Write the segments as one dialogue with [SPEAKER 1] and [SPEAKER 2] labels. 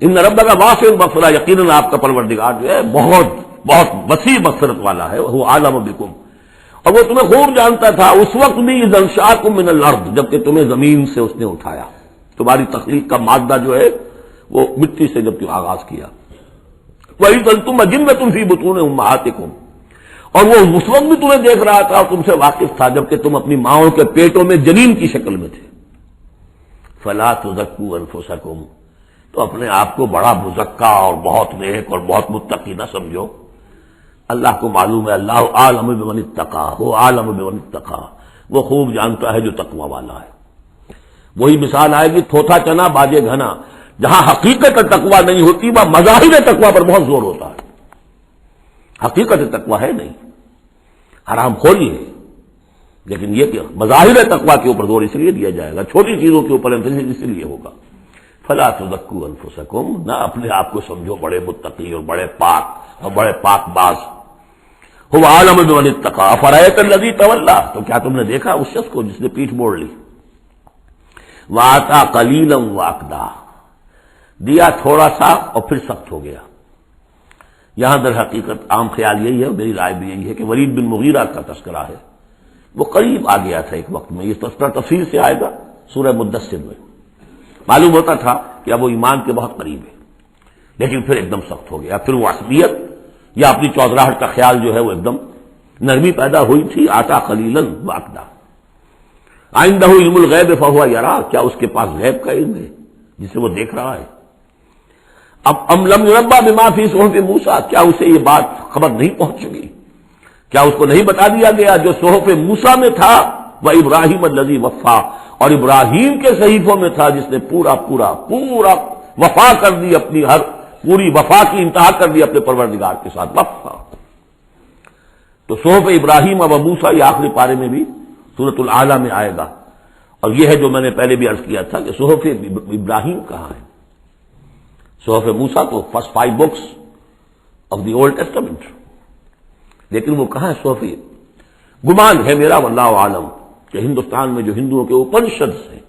[SPEAKER 1] ان ربک واسع المغفرہ، یقیناً آپ کا پروردگار جو ہے بہت بہت وسیع مغفرت والا ہے، وہ عالم بکم، اور وہ تمہیں خوب جانتا تھا اس وقت بھی اذ انشاکم من الارض، جبکہ تمہیں زمین سے اس نے اٹھایا، تمہاری تخلیق کا مادہ جو ہے وہ مٹی سے جب آغاز کیا، وَإِذْ أَنْتُمْ أَجِنَّةٌ فِي بُطُونِ أُمَّهَاتِكُمْ، اور وہ اس وقت بھی تمہیں دیکھ رہا تھا اور تم سے واقف تھا جبکہ تم اپنی ماؤں کے پیٹوں میں جنین کی شکل میں تھے۔ فَلَا تُزَكُّوا أَنفُسَكُمْ، تو اپنے آپ کو بڑا مزکا اور بہت نیک اور بہت متقی نہ سمجھو، اللہ کو معلوم ہے، اللہ عالم بمن اتقى، وہ عالم بمن اتقى، وہ خوب جانتا ہے جو تقوی والا ہے۔ وہی مثال آئے گی تھوتھا چنا باجے گھنا، جہاں حقیقت تقوی نہیں ہوتی وہاں مظاہر تقوی پر بہت زور ہوتا ہے، حقیقت تقوی ہے نہیں، حرام خوری ہے، لیکن یہ کہ مظاہر تقوی کے اوپر زور اس لیے دیا جائے گا، چھوٹی چیزوں کے اوپر اس لیے ہوگا۔ فلا تزکوا انفسکم، نہ اپنے آپ کو سمجھو بڑے متقی اور بڑے پاک اور بڑے پاک باز، هو عالم بمن اتقى، افرأيت الذي تولى، تو کیا تم نے دیکھا اس شخص کو جس نے پیٹھ موڑ لی، وآتى قليلا وأكدى، دیا تھوڑا سا اور پھر سخت ہو گیا۔ یہاں در حقیقت عام خیال یہی ہے، میری رائے بھی یہی ہے کہ ولید بن مغیرہ کا تذکرہ ہے، وہ قریب آ گیا تھا ایک وقت میں، یہ تذکرہ تفصیل سے آئے گا سورہ مدثر میں، معلوم ہوتا تھا کہ اب وہ ایمان کے بہت قریب ہے، لیکن پھر ایک دم سخت ہو گیا، پھر وہ عصبیت یا اپنی چودراہٹ کا خیال جو ہے وہ ایک دم نرمی پیدا ہوئی تھی۔ آتا قلیلا واقدا، عنده علم الغیب فهو یرا، کیا اس کے پاس غیب کا علم ہے جسے وہ دیکھ رہا ہے؟ اب ام لم ينبأ بما فی صحف موسیٰ، کیا اسے یہ بات خبر نہیں پہنچ چکی، کیا اس کو نہیں بتا دیا گیا جو صحف موسیٰ میں تھا، وہ ابراہیم الذی وفا، اور ابراہیم کے صحیفوں میں تھا جس نے پورا پورا پورا وفا کر دی، اپنی ہر پوری وفا کی انتہا کر دی اپنے پروردگار کے ساتھ، وفا۔ تو صحف ابراہیم و موسیٰ یہ آخری پارے میں بھی سورۃ الاعلیٰ میں آئے گا، اور یہ ہے جو میں نے پہلے بھی عرض کیا تھا کہ صحف ابراہیم کہاں ہے؟ صحف موسیٰ تو first 5 books of the old testament, لیکن وہ کہاں ہے صحف؟ گمان ہے میرا واللہ عالم کہ ہندوستان میں جو ہندوؤں کے اپنشدز ہیں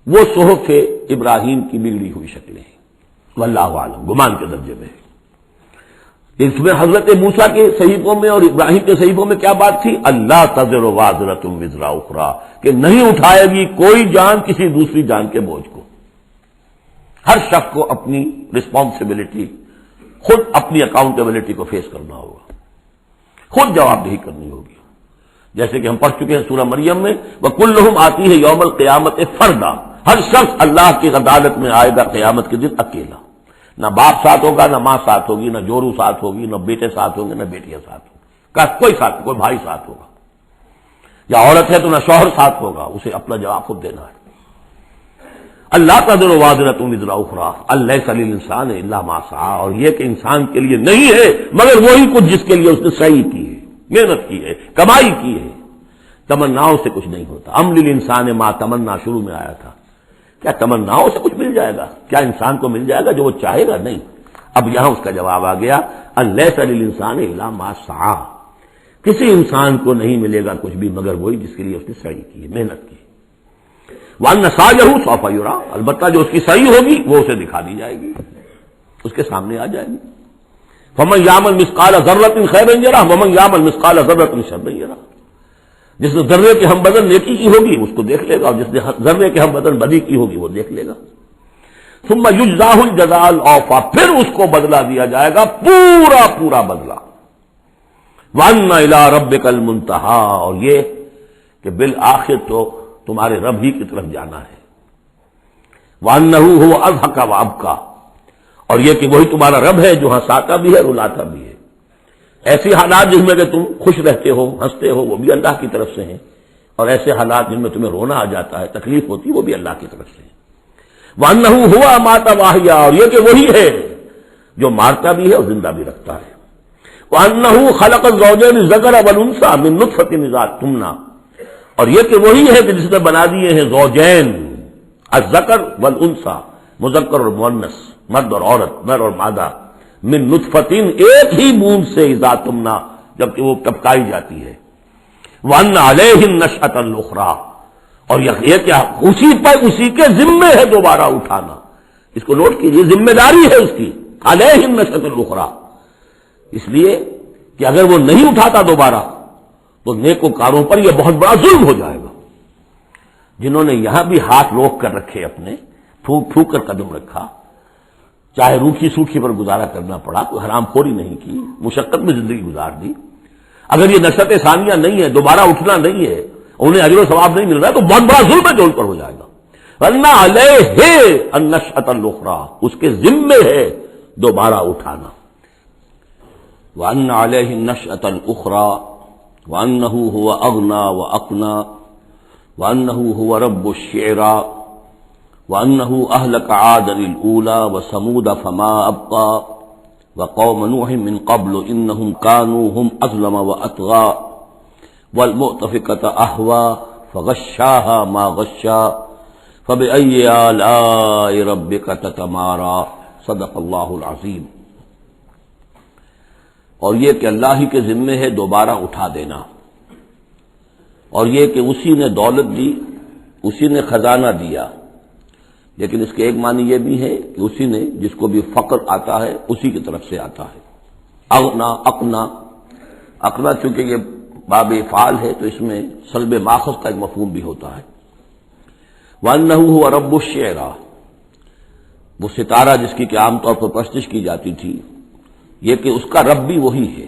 [SPEAKER 1] وہ صحف ابراہیم کی بگڑی ہوئی شکلیں ہیں، واللہ عالم، گمان کے درجے میں ہے۔ اس میں حضرت موسیٰ کے صحیفوں میں اور ابراہیم کے صحیفوں میں کیا بات تھی؟ اللہ تزر وازرۃ وزر اخری، کہ نہیں اٹھائے گی کوئی جان کسی دوسری جان کے بوجھ کو، ہر شخص کو اپنی رسپانسبلٹی، خود اپنی اکاؤنٹیبلٹی کو فیس کرنا ہوگا، خود جواب دہی کرنی ہوگی، جیسے کہ ہم پڑھ چکے ہیں سورہ مریم میں، وَكُلُّهُمْ آتِيهِ يَوْمَ الْقِيَامَةِ فَرْدًا، ہر شخص اللہ کی عدالت میں آئے گا قیامت کے دن اکیلا، نہ باپ ساتھ ہوگا، نہ ماں ساتھ ہوگی، نہ جورو ساتھ ہوگی، نہ بیٹے ساتھ ہوں گے، نہ بیٹیاں ساتھ ہوں، کوئی ساتھ، کوئی بھائی ساتھ ہوگا، یا عورت ہے تو نہ شوہر ساتھ ہوگا، اسے اپنا جواب خود دینا ہے۔ اللہ تزر وازرۃ وزر اخری الیس للانسان الا ما سعی، اور یہ کہ انسان کے لیے نہیں ہے مگر وہی کچھ جس کے لیے اس نے سعی کی ہے، محنت کی ہے، کمائی کی ہے، تمناؤں سے کچھ نہیں ہوتا۔ ام للانسان ما تمنا شروع میں آیا تھا، کیا تمناؤں سے کچھ مل جائے گا؟ کیا انسان کو مل جائے گا جو وہ چاہے گا؟ نہیں۔ اب یہاں اس کا جواب آ گیا، الیس للانسان الا ما سعی، کسی انسان کو نہیں ملے گا کچھ بھی مگر وہی جس کے لیے اس نے سعی کی ہے، محنت کی ہے۔ وَأَنَّ سَعْيَهُ سَوْفَ يُرَىٰ، البتہ جو اس کی صحیح ہوگی وہ اسے دکھا دی جائے گی، اس کے سامنے آ جائے گی۔ فَمَن يَعْمَلْ مِثْقَالَ ذَرَّةٍ خَيْرًا يَرَهُ وَمَن يَعْمَلْ مِثْقَالَ ذَرَّةٍ شَرًّا يَرَهُ، جس نے ذرے کے ہم بدن نیکی کی ہوگی اس کو دیکھ لے گا، اور جس نے ذرے کے ہم بدن بدی کی ہوگی وہ دیکھ لے گا۔ ثُمَّ يُجْزَاهُ الْجَزَاءَ الْأَوْفَىٰ، پھر اس کو بدلہ دیا جائے گا پورا پورا بدلہ۔ وَأَنَّ إِلَىٰ رَبِّكَ الْمُنتَهَىٰ، اور یہ کہ بالآخر تو تمہارے رب ہی کی طرف جانا ہے۔ وَأَنَّهُ هُوَ أَضْحَكَ وَأَبْكَىٰ، اور یہ کہ وہی تمہارا رب ہے جو ہنساتا بھی ہے رلاتا بھی ہے۔ ایسی حالات جن میں کہ تم خوش رہتے ہو، ہنستے ہو، وہ بھی اللہ کی طرف سے ہیں، اور ایسے حالات جن میں تمہیں رونا آ جاتا ہے، تکلیف ہوتی ہے، وہ بھی اللہ کی طرف سے ہیں۔ وَأَنَّهُ هُوَ أَمَاتَ وَأَحْيَا، اور یہ کہ وہی ہے جو مارتا بھی ہے اور زندہ بھی رکھتا ہے۔ وَأَنَّهُ خَلَقَ الزَّوْجَيْنِ الذَّكَرَ وَالْأُنثَىٰ مِن نُطْفَةٍ إِذَا تُمْنَىٰ، اور یہ کہ وہی ہے کہ جس نے بنا دیے ہیں زوجین، الذکر والانثیٰ، مذکر اور مؤنث، مرد اور عورت، نر اور مادہ، من نطفتن، ایک ہی بوند سے، اذا تمنا، جبکہ وہ ٹپکائی جاتی ہے۔ وَأَنَّ عَلَيْهِ النَّشْأَةَ الْأُخْرَىٰ، اور یہ کہ اسی پر اسی کے ذمے ہے دوبارہ اٹھانا، اس کو نوٹ کیجیے، ذمہ داری ہے اس کی، علیہ النشأۃ الاخری، اس لیے کہ اگر وہ نہیں اٹھاتا دوبارہ تو نیکوکاروں پر یہ بہت بڑا ظلم ہو جائے گا، جنہوں نے یہاں بھی ہاتھ روک کر رکھے، اپنے پھونک پھونک کر قدم رکھا، چاہے روکھی سوکھی پر گزارا کرنا پڑا، کوئی حرام خوری نہیں کی، مشقت میں زندگی گزار دی۔ اگر یہ نشأۃ ثانیہ نہیں ہے، دوبارہ اٹھنا نہیں ہے، انہیں اجر و ثواب نہیں مل رہا ہے، تو بہت بڑا ظلم ہے جو ان پر ہو جائے گا۔ وَأَنَّ عَلَيْهِ النَّشْأَةَ الْأُخْرَى، اس کے ذمے ہے دوبارہ اٹھانا۔ وَأَنَّ عَلَيْهِ النَّشْأَةَ الْأُخْرَى وَأَنَّهُ هُوَ أَغْنَى وَأَقْنَى وَأَنَّهُ هُوَ رَبُّ الشِّعْرَى وَأَنَّهُ أَهْلَكَ عَادًا الْأُولَى وَثَمُودَ فَمَا أَبْقَى وَقَوْمَ نُوحٍ مِّن قَبْلُ إِنَّهُمْ كَانُوا هُمْ أَظْلَمَ وَأَطْغَىٰ وَالْمُؤْتَفِكَةَ أَهْوَىٰ فَغَشَّاهَا مَا غَشَّىٰ فَبِأَيِّ آلَاءِ رَبِّكَ تَتَمَارَىٰ صدق اللہ العظیم۔ اور یہ کہ اللہ ہی کے ذمے ہے دوبارہ اٹھا دینا، اور یہ کہ اسی نے دولت دی، اسی نے خزانہ دیا، لیکن اس کے ایک معنی یہ بھی ہے کہ اسی نے جس کو بھی فقر آتا ہے اسی کی طرف سے آتا ہے۔ اغنا، اقنا، اقنا چونکہ یہ باب افعال ہے تو اس میں سلب ماخذ کا ایک مفہوم بھی ہوتا ہے۔ وَأَنَّهُ هُوَ رَبُّ الشِّعْرَى، وہ ستارہ جس کی کہ عام طور پر پرستش کی جاتی تھی، یہ کہ اس کا رب بھی وہی ہے۔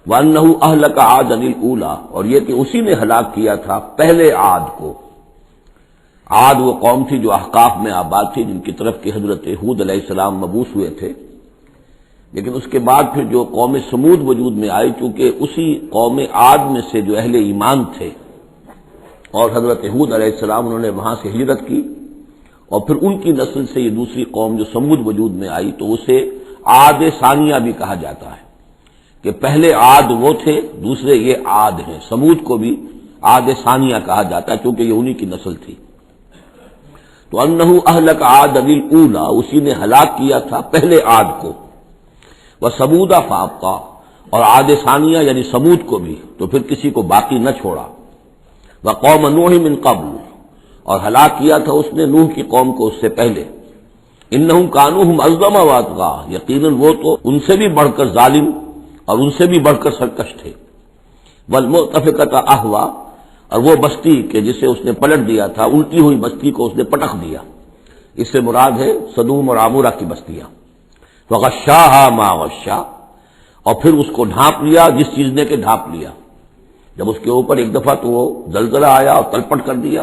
[SPEAKER 1] وَأَنَّهُ أَهْلَكَ عَادًا الْأُولَىٰ، اور یہ کہ اسی نے ہلاک کیا تھا پہلے عاد کو۔ عاد وہ قوم تھی جو احقاف میں آباد تھی، جن کی طرف کہ حضرت ہود علیہ السلام مبعوث ہوئے تھے، لیکن اس کے بعد پھر جو قوم سمود وجود میں آئی، چونکہ اسی قوم عاد میں سے جو اہل ایمان تھے اور حضرت ہود علیہ السلام انہوں نے وہاں سے ہجرت کی، اور پھر ان کی نسل سے یہ دوسری قوم جو سمود وجود میں آئی، تو اسے عاد ثانیہ بھی کہا جاتا ہے کہ پہلے عاد وہ تھے، دوسرے یہ عاد ہیں۔ سمود کو بھی عاد ثانیہ کہا جاتا ہے کیونکہ یہ انہی کی نسل تھی۔ تو انہ اہلک عاد الاولیٰ، اسی نے ہلاک کیا تھا پہلے عاد کو۔ وثمود فابقیٰ، اور عاد ثانیہ یعنی سمود کو بھی، تو پھر کسی کو باقی نہ چھوڑا۔ وقوم نوح من قبل، اور ہلاک کیا تھا اس نے نوح کی قوم کو اس سے پہلے۔ انہم کانوا ہم اظلم واطغیٰ، یقیناً وہ تو ان سے بھی بڑھ کر ظالم اور ان سے بھی بڑھ کر سرکش تھے۔ والمؤتفکۃ اہویٰ، اور وہ بستی کہ جسے اس نے پلٹ دیا تھا، الٹی ہوئی بستی کو اس نے پٹخ دیا، اس سے مراد ہے سدوم اور عمورہ کی بستیاں۔ وغشاها ما غشا، اور پھر اس کو ڈھانپ لیا جس چیز نے کہ ڈھانپ لیا۔ جب اس کے اوپر ایک دفعہ تو وہ زلزلہ آیا اور تلپٹ کر دیا،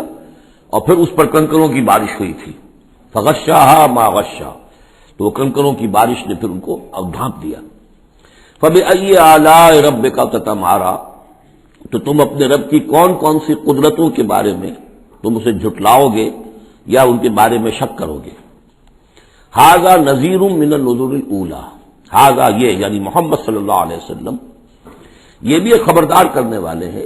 [SPEAKER 1] اور پھر اس پر کنکروں کی بارش ہوئی تھی۔ فغشاها ما غشا، تو وہ کنکروں کی بارش نے پھر ان کو اب ڈھانپ دیا۔ فبأي آلاء ربك تتمارى، تو تم اپنے رب کی کون کون سی قدرتوں کے بارے میں تم اسے جھٹلاؤ گے یا ان کے بارے میں شک کرو گے۔ ھذا نذیر من النذر الاولیٰ، ھذا یہ یعنی محمد صلی اللہ علیہ وسلم یہ بھی ایک خبردار کرنے والے ہیں،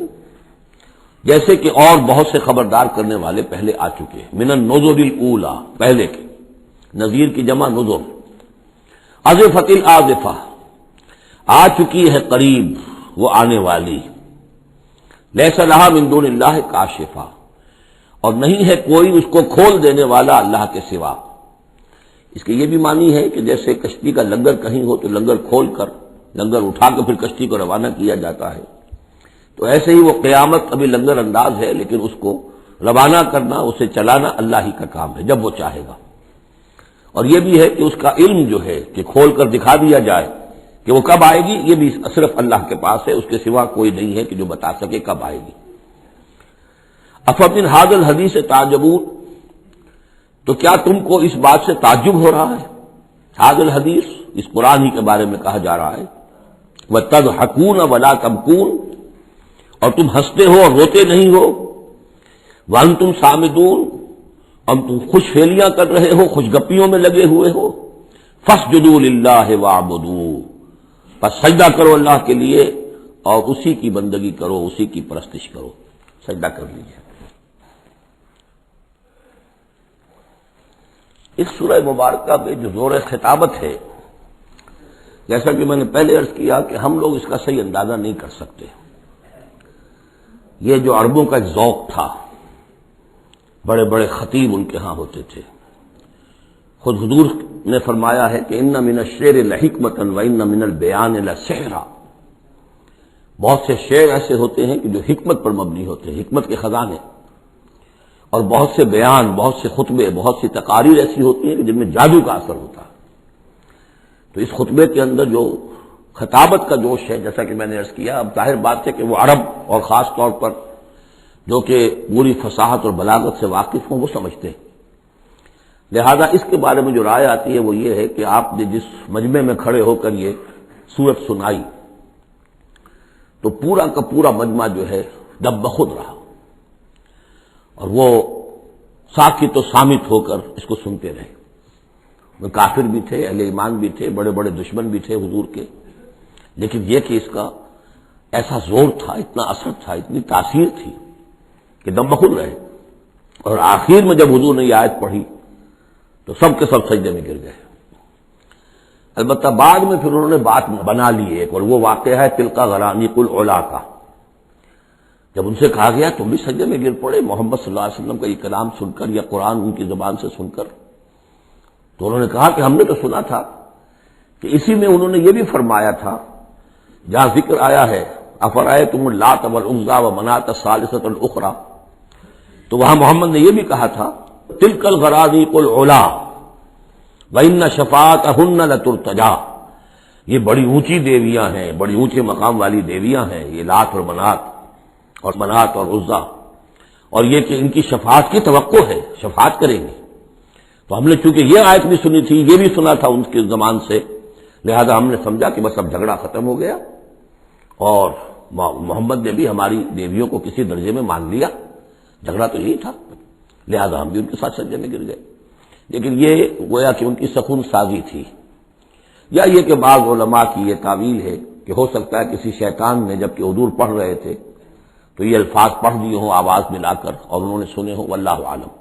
[SPEAKER 1] جیسے کہ اور بہت سے خبردار کرنے والے پہلے آ چکے ہیں۔ من النذر الاولیٰ، پہلے کے، نذیر کی جمع نذر۔ ازفت الازفہ، آ چکی ہے قریب وہ آنے والی۔ لیس لہا من دون اللہ کاشفہ، اور نہیں ہے کوئی اس کو کھول دینے والا اللہ کے سوا۔ اس کے یہ بھی معنی ہے کہ جیسے کشتی کا لنگر کہیں ہو تو لنگر کھول کر، لنگر اٹھا کر پھر کشتی کو روانہ کیا جاتا ہے، تو ایسے ہی وہ قیامت ابھی لنگر انداز ہے، لیکن اس کو روانہ کرنا، اسے چلانا اللہ ہی کا کام ہے جب وہ چاہے گا۔ اور یہ بھی ہے کہ اس کا علم جو ہے کہ کھول کر دکھا دیا جائے کہ وہ کب آئے گی، یہ بھی صرف اللہ کے پاس ہے، اس کے سوا کوئی نہیں ہے کہ جو بتا سکے کب آئے گی۔ افمن ھذا الحدیث تعجبون، تو کیا تم کو اس بات سے تعجب ہو رہا ہے؟ ھذا الحدیث، اس قرآن ہی کے بارے میں کہا جا رہا ہے۔ وتضحکون ولا تبکون، اور تم ہنستے ہو اور روتے نہیں ہو۔ وانتم صامدون، اور تم خوش فیلیاں کر رہے ہو، خوش گپیوں میں لگے ہوئے ہو۔ فاسجدوا للہ واعبدوا، پس سجدہ کرو اللہ کے لیے اور اسی کی بندگی کرو، اسی کی پرستش کرو، سجدہ کر لیجیے۔ اس سورہ مبارکہ میں جو زور خطابت ہے، جیسا کہ میں نے پہلے عرض کیا کہ ہم لوگ اس کا صحیح اندازہ نہیں کر سکتے۔ یہ جو عربوں کا ایک ذوق تھا، بڑے بڑے خطیب ان کے ہاں ہوتے تھے، خود حضور نے فرمایا ہے کہ ان من الشعر لحکمۃ و ان من البیان لسحرا، بہت سے شعر ایسے ہوتے ہیں کہ جو حکمت پر مبنی ہوتے ہیں، حکمت کے خزانے، اور بہت سے بیان، بہت سے خطبے، بہت سی تقاریر ایسی ہوتی ہیں کہ جن میں جادو کا اثر ہوتا ہے۔ تو اس خطبے کے اندر جو خطابت کا جوش ہے، جیسا کہ میں نے عرض کیا، اب ظاہر بات ہے کہ وہ عرب اور خاص طور پر جو کہ پوری فصاحت اور بلاغت سے واقف ہوں وہ سمجھتے ہیں، لہذا اس کے بارے میں جو رائے آتی ہے وہ یہ ہے کہ آپ نے جس مجمع میں کھڑے ہو کر یہ سورت سنائی تو پورا کا پورا مجمع جو ہے دب بخود رہا، اور وہ ساکت و صامت ہو کر اس کو سنتے رہے۔ وہ کافر بھی تھے، اہل ایمان بھی تھے، بڑے بڑے دشمن بھی تھے حضور کے، لیکن یہ کہ اس کا ایسا زور تھا، اتنا اثر تھا، اتنی تاثیر تھی کہ دم بخود رہے۔ اور آخر میں جب حضور نے یہ آیت پڑھی تو سب کے سب سجدے میں گر گئے۔ البتہ بعد میں پھر انہوں نے بات بنا لی ایک، اور وہ واقعہ ہے تلقا غرانیق العلا کا۔ جب ان سے کہا گیا تم بھی سجدے میں گر پڑے محمد صلی اللہ علیہ وسلم کا یہ کلام سن کر یا قرآن ان کی زبان سے سن کر، تو انہوں نے کہا کہ ہم نے تو سنا تھا کہ اسی میں انہوں نے یہ بھی فرمایا تھا جہاں ذکر آیا ہے افرأیتم اللات والعزی ومناۃ الثالثۃ الاخری، تو وہاں محمد نے یہ بھی کہا تھا تلک الغرانیق العلا وان شفاعتہن لترتجی، یہ بڑی اونچی دیویاں ہیں، بڑی اونچے مقام والی دیویاں ہیں یہ لات اور منات اور عزیٰ، اور یہ کہ ان کی شفاعت کی توقع ہے، شفاعت کریں گے۔ تو ہم نے چونکہ یہ آیت بھی سنی تھی، یہ بھی سنا تھا ان کے زمان سے، لہذا ہم نے سمجھا کہ بس اب جھگڑا ختم ہو گیا، اور محمد نے بھی ہماری دیویوں کو کسی درجے میں مان لیا، جھگڑا تو یہی تھا، لہذا ہم بھی ان کے ساتھ سجدے میں گر گئے۔ لیکن یہ گویا کہ ان کی سخن سازی تھی، یا یہ کہ بعض علماء کی یہ تعویل ہے کہ ہو سکتا ہے کسی شیطان نے جب کہ حضور پڑھ رہے تھے تو یہ الفاظ پڑھ دیے ہوں آواز ملا کر اور انہوں نے سنے ہوں، واللہ عالم۔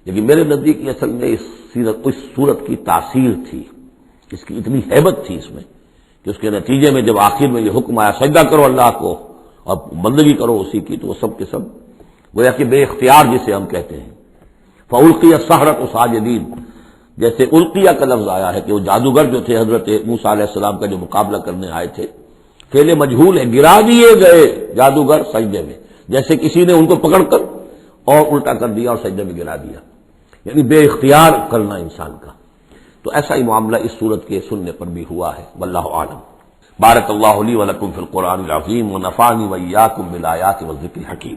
[SPEAKER 1] لیکن میرے نزدیک اصل میں اس صورت کی تاثیر تھی، اس کی اتنی ہیبت تھی اس میں کہ اس کے نتیجے میں جب آخر میں یہ حکم آیا سجدہ کرو اللہ کو اور بندگی کرو اسی کی، تو وہ سب کے سب گویا کہ بے اختیار جسے ہم کہتے ہیں فَأُلْقِيَ السَّحَرَةُ سَاجِدِينَ، جیسے القیہ کا لفظ آیا ہے کہ وہ جادوگر جو تھے حضرت موسیٰ علیہ السلام کا جو مقابلہ کرنے آئے تھے، فعل مجہول ہے، گرا دیے گئے جادوگر سجدے میں، جیسے کسی نے ان کو پکڑ کر اور الٹا کر دیا اور سجدے میں گرا دیا، یعنی بے اختیار کرنا انسان کا۔ تو ایسا ہی معاملہ اس صورت کے سننے پر بھی ہوا ہے، واللہ عالم۔ بارک اللہ لی ولکم فی القرآن العظیم ونفعنی وإیاکم بالآیات والذکر الحکیم۔